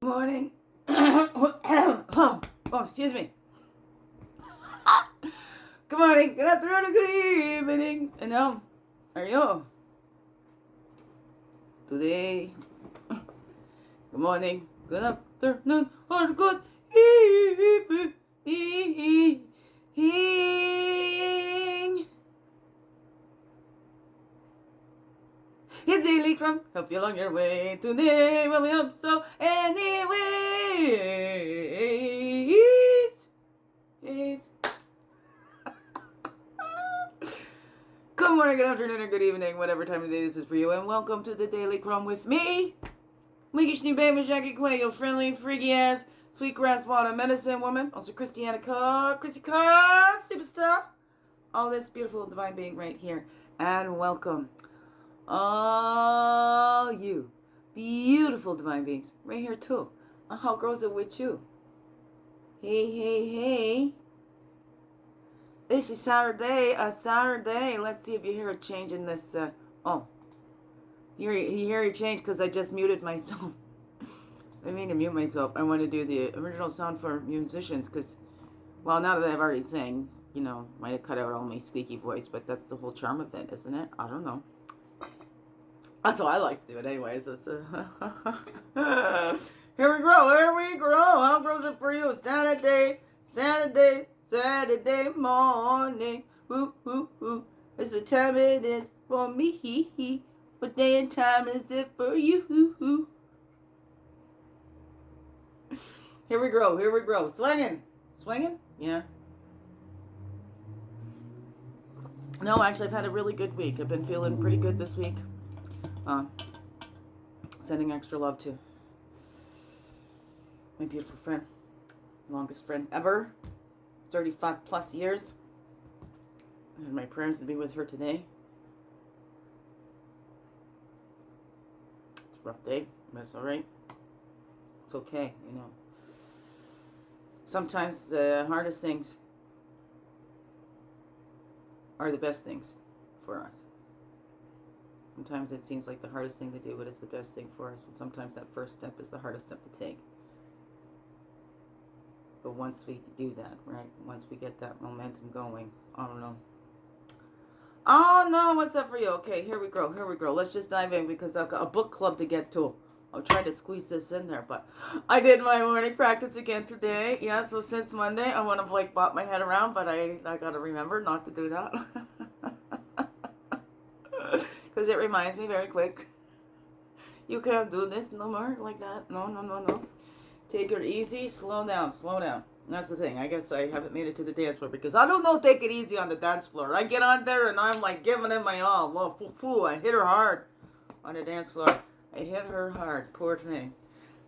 Morning. Oh, excuse me. Good morning, good afternoon, and good evening. And how are you today? Good morning, good afternoon, or good evening. Hit daily crumb, help you along your way. Today, well, we hope so. Anyways. Good morning, good afternoon, or good evening, whatever time of day this is for you, and welcome to the Daily Crumb with me, Mikish Baby Jackie Quay, your friendly, freaky ass, sweetgrass water medicine woman, also Chrissy Car, superstar, all this beautiful divine being right here, and welcome all you beautiful divine beings right here too. How grows it with you? Hey. This is Saturday, Let's see if you hear a change in this. You hear a change because I just muted myself. I mean to mute myself. I want to do the original sound for musicians because, well, now that I've already sang, might have cut out all my squeaky voice, but that's the whole charm of it, isn't it? I don't know. That's how I like to do it anyway. So here we grow. How grows it for you? Saturday morning. Woo. That's what time it is for me. What day and time is it for you? Here we grow. Swinging? Yeah. No, actually, I've had a really good week. I've been feeling pretty good this week. Sending extra love to my beautiful friend, longest friend ever, 35 plus years. And my prayers to be with her today. It's a rough day, but it's all right. It's okay, Sometimes the hardest things are the best things for us. Sometimes it seems like the hardest thing to do, but it's the best thing for us. And sometimes that first step is the hardest step to take. But once we do that, right? Once we get that momentum going, I don't know. Oh no, what's up for you? Okay, here we go. Let's just dive in because I've got a book club to get to. I'm trying to squeeze this in there, but I did my morning practice again today. Yeah, so since Monday, I want to bop my head around, but I got to remember not to do that. Because it reminds me very quick. You can't do this no more like that. No. Take it easy. Slow down. That's the thing. I guess I haven't made it to the dance floor because I don't know take it easy on the dance floor. I get on there and I'm like giving it my all. Well, I hit her hard on the dance floor. I hit her hard. Poor thing.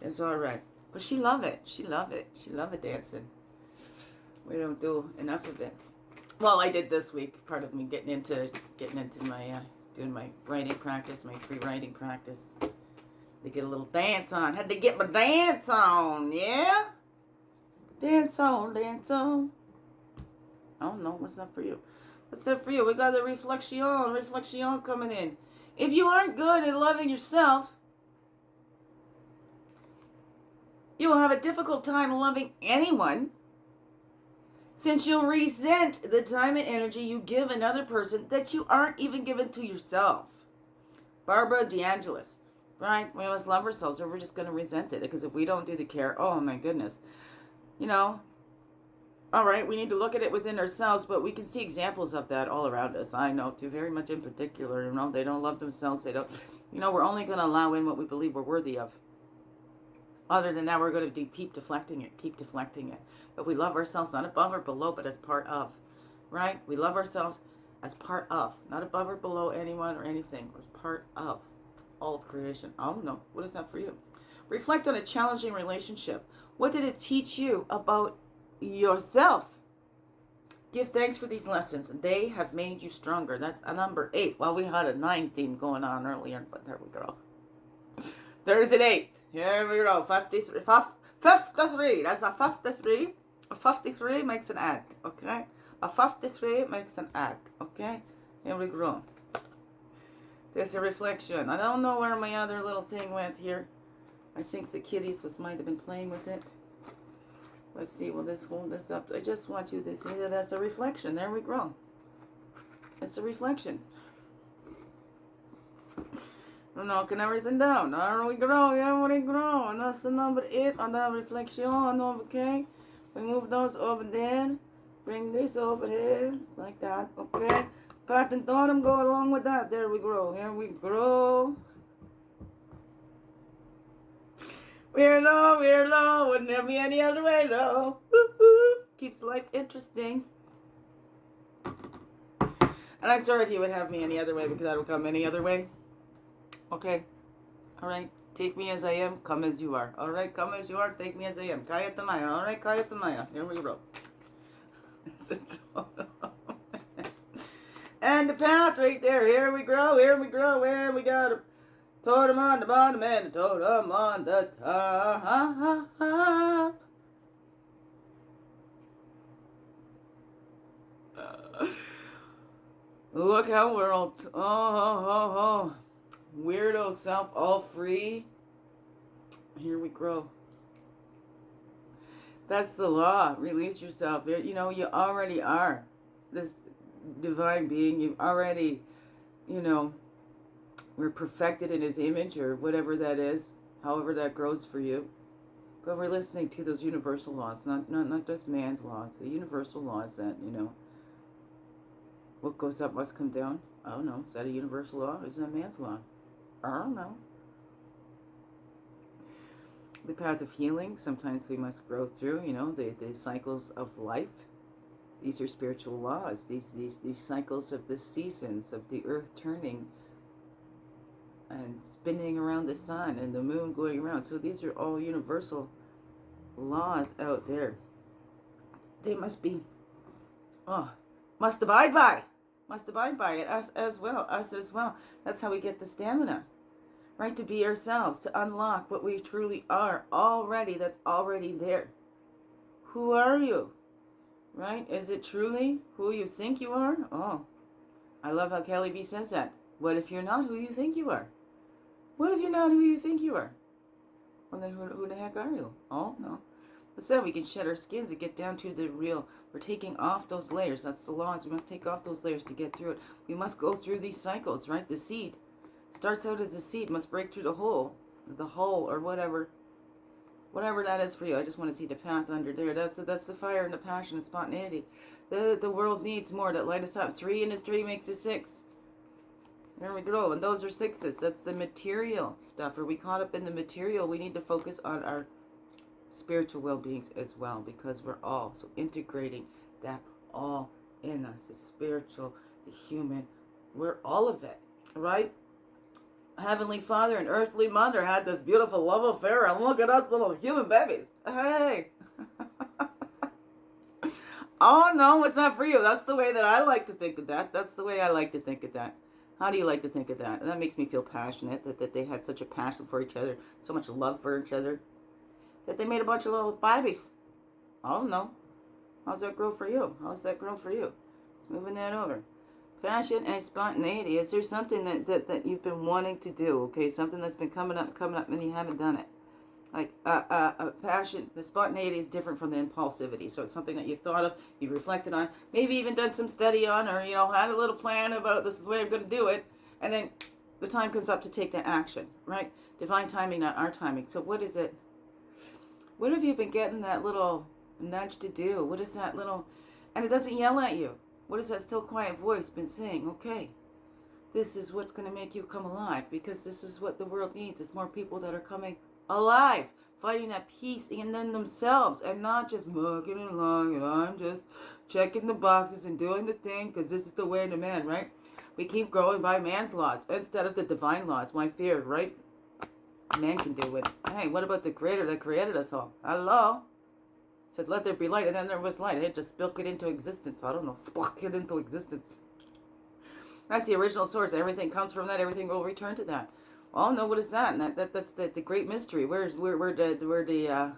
It's all right. But she love it. She love it dancing. We don't do enough of it. Well, I did this week. Part of me getting into my doing my writing practice, my free writing practice. To get a little dance on. Had to get my dance on, yeah? Dance on. I don't know. What's that for you? We got the reflection coming in. If you aren't good at loving yourself, you will have a difficult time loving anyone, since you'll resent the time and energy you give another person that you aren't even giving to yourself. Barbara Angelis. Right? We must love ourselves or we're just going to resent it. Because if we don't do the care, oh my goodness. All right, we need to look at it within ourselves, but we can see examples of that all around us. I know, too, very much in particular. They don't love themselves. They don't, we're only going to allow in what we believe we're worthy of. Other than that, we're going to keep deflecting it. But we love ourselves not above or below, but as part of. Right? We love ourselves as part of. Not above or below anyone or anything. As part of all of creation. I don't know. What is that for you? Reflect on a challenging relationship. What did it teach you about yourself? Give thanks for these lessons. They have made you stronger. That's a number 8. Well, we had a 9 theme going on earlier, but there we go. There's an 8. Here we go. 53. That's a 53. A 53 makes an act. Okay? A 53 makes an act. Okay? Here we go. There's a reflection. I don't know where my other little thing went here. I think the kitties might have been playing with it. Let's see, will this hold this up? I just want you to see that that's a reflection. There we go. It's a reflection. I'm knocking everything down. There we go. Yeah, we go. And that's the number 8 on that reflection. Okay. We move those over there. Bring this over here. Like that. Okay. Path Totem go along with that. There we go. Here we go. We're low, wouldn't there be any other way though? Whoop, whoop. Keeps life interesting. And I'm sorry if you would have me any other way because I don't come any other way. Okay. Alright. Take me as I am, come as you are. Alright, come as you are, take me as I am. Kaya Tamaya. Alright, Kaya Tamaya. Here we go. And the path right there. Here we grow, and we got a totem on the bottom and a totem on the top. Look how we're all, weirdo self all free. Here we grow. That's the law. Release yourself. You know, you already are this divine being. You already, you know, we're perfected in his image or whatever that is, however that grows for you. But we're listening to those universal laws, not just man's laws, the universal laws that, you know, what goes up must come down. I don't know. Is that a universal law or is that man's law? I don't know. The path of healing, sometimes we must grow through, you know, the cycles of life. These are spiritual laws. These cycles of the seasons, of the earth turning and spinning around the sun and the moon going around. So these are all universal laws out there. They must be, must abide by. Must abide by it. Us as well. That's how we get the stamina. Right? To be ourselves. To unlock what we truly are already. That's already there. Who are you? Right? Is it truly who you think you are? Oh. I love how Kelly B says that. What if you're not who you think you are? What if you're not who you think you are? Well, then who the heck are you? Oh, no. But so we can shed our skins and get down to the real. We're taking off those layers. That's the laws. We must take off those layers to get through it. We must go through these cycles, right? The seed starts out as a seed, must break through the hole or whatever that is for you. I just want to see the path under there. That's the fire and the passion and spontaneity. The world needs more that light us up. 3 and a 3 makes a 6. There we go. And those are 6s. That's the material stuff. Are we caught up in the material? We need to focus on our spiritual well-beings as well, because we're all so integrating that all in us, the spiritual, the human, we're all of it, right? Heavenly Father and earthly mother had this beautiful love affair, and look at us little human babies. Hey. Oh no, it's not for you. That's the way that I like to think of that. That's the way I like to think of that. How do you like to think of that? That makes me feel passionate, that they had such a passion for each other, so much love for each other, that they made a bunch of little babies. Oh no. How's that grow for you? How's that grow for you? Just moving that over. Passion and spontaneity. Is there something that you've been wanting to do? Okay, something that's been coming up and you haven't done it. Like passion, the spontaneity is different from the impulsivity. So it's something that you've thought of, you've reflected on, maybe even done some study on, or you know, had a little plan about this is the way I'm going to do it, and then the time comes up to take that action, right? Divine timing, not our timing. So what is it? What have you been getting that little nudge to do? What is that little, and it doesn't yell at you. What is that still quiet voice been saying? Okay, this is what's going to make you come alive, because this is what the world needs. It's more people that are coming alive, fighting that peace in themselves, and not just mucking along, and I'm just checking the boxes and doing the thing because this is the way to man, right? We keep growing by man's laws instead of the divine laws. Why fear, right? Man can do it. Hey, what about the creator that created us all? Hello? Said, let there be light, and then there was light. Hey, just spoke it into existence. I don't know. Spoke it into existence. That's the original source. Everything comes from that. Everything will return to that. Oh no, what is that? And that's the great mystery. Where the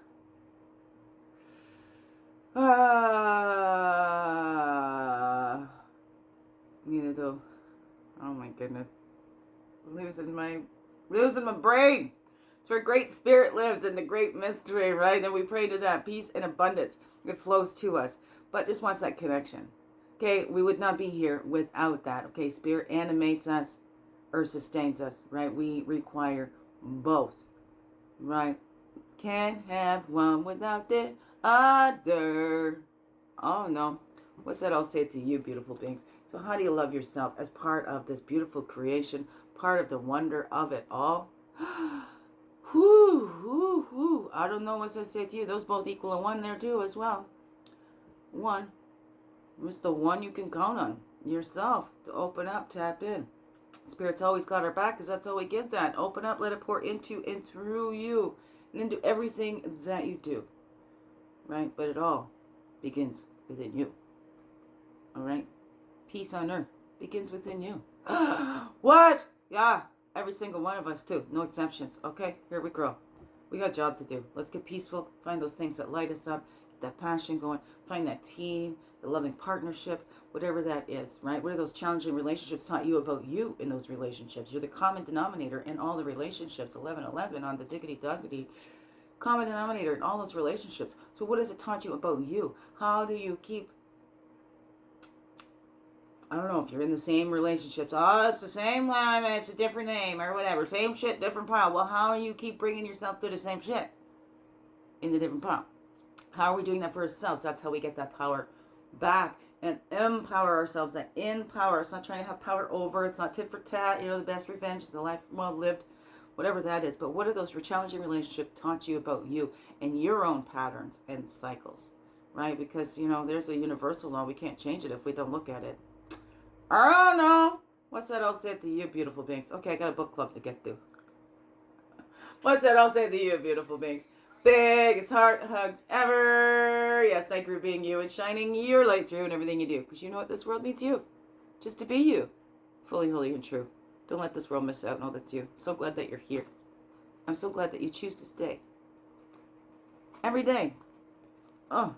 you know, oh my goodness, losing my brain. It's where Great Spirit lives in the great mystery, right? And we pray to that peace and abundance. It flows to us, but just wants that connection. Okay, we would not be here without that. Okay, Spirit animates us or sustains us, right? We require both, right? Can't have one without the other. Oh no. What's that I'll say to you, beautiful beings? So how do you love yourself as part of this beautiful creation, part of the wonder of it all? Whoo, whoo, whoo. I don't know what I say to you. Those both equal a one there too as well. One. It's the one you can count on. Yourself. To open up, tap in. Spirit's always got our back because that's how we give that. Open up, let it pour into and through you. And into everything that you do. Right? But it all begins within you. Alright? Peace on earth begins within you. What? Yeah. Every single one of us too. No exceptions. Okay? Here we grow. We got a job to do. Let's get peaceful. Find those things that light us up. Get that passion going. Find that team. The loving partnership. Whatever that is. Right? What are those challenging relationships taught you about you in those relationships? You're the common denominator in all the relationships. 1111 on the diggity doggity. Common denominator in all those relationships. So what has it taught you about you? How do you keep... I don't know if you're in the same relationships. Oh, it's the same line, it's a different name or whatever. Same shit, different pile. Well, how do you keep bringing yourself to the same shit in the different pile? How are we doing that for ourselves? That's how we get that power back and empower ourselves and empower. It's not trying to have power over. It's not tit for tat. You know, the best revenge is the life well lived. Whatever that is. But what are those challenging relationships taught you about you and your own patterns and cycles? Right? Because, you know, there's a universal law. We can't change it if we don't look at it. Oh no! What's that I'll say to you, beautiful beings? Okay, I got a book club to get through. What's that I'll say to you, beautiful beings? Biggest heart hugs ever. Yes, thank you for being you and shining your light through in everything you do. Because you know what? This world needs you. Just to be you. Fully, holy, and true. Don't let this world miss out. No, that's you. I'm so glad that you're here. I'm so glad that you choose to stay. Every day. Oh.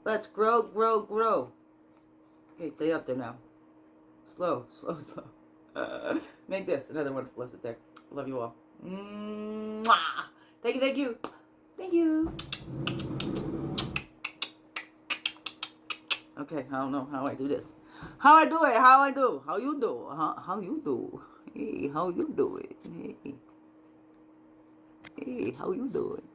Let's grow, grow, grow. Okay, stay up there now. Slow, slow, slow. Make this another one blessed there. Love you all. Mwah! Thank you, thank you. Thank you. Okay, I don't know how I do this. How I do it, how I do. How you do. How you do. Hey, how you do it. Hey. Hey, how you do it.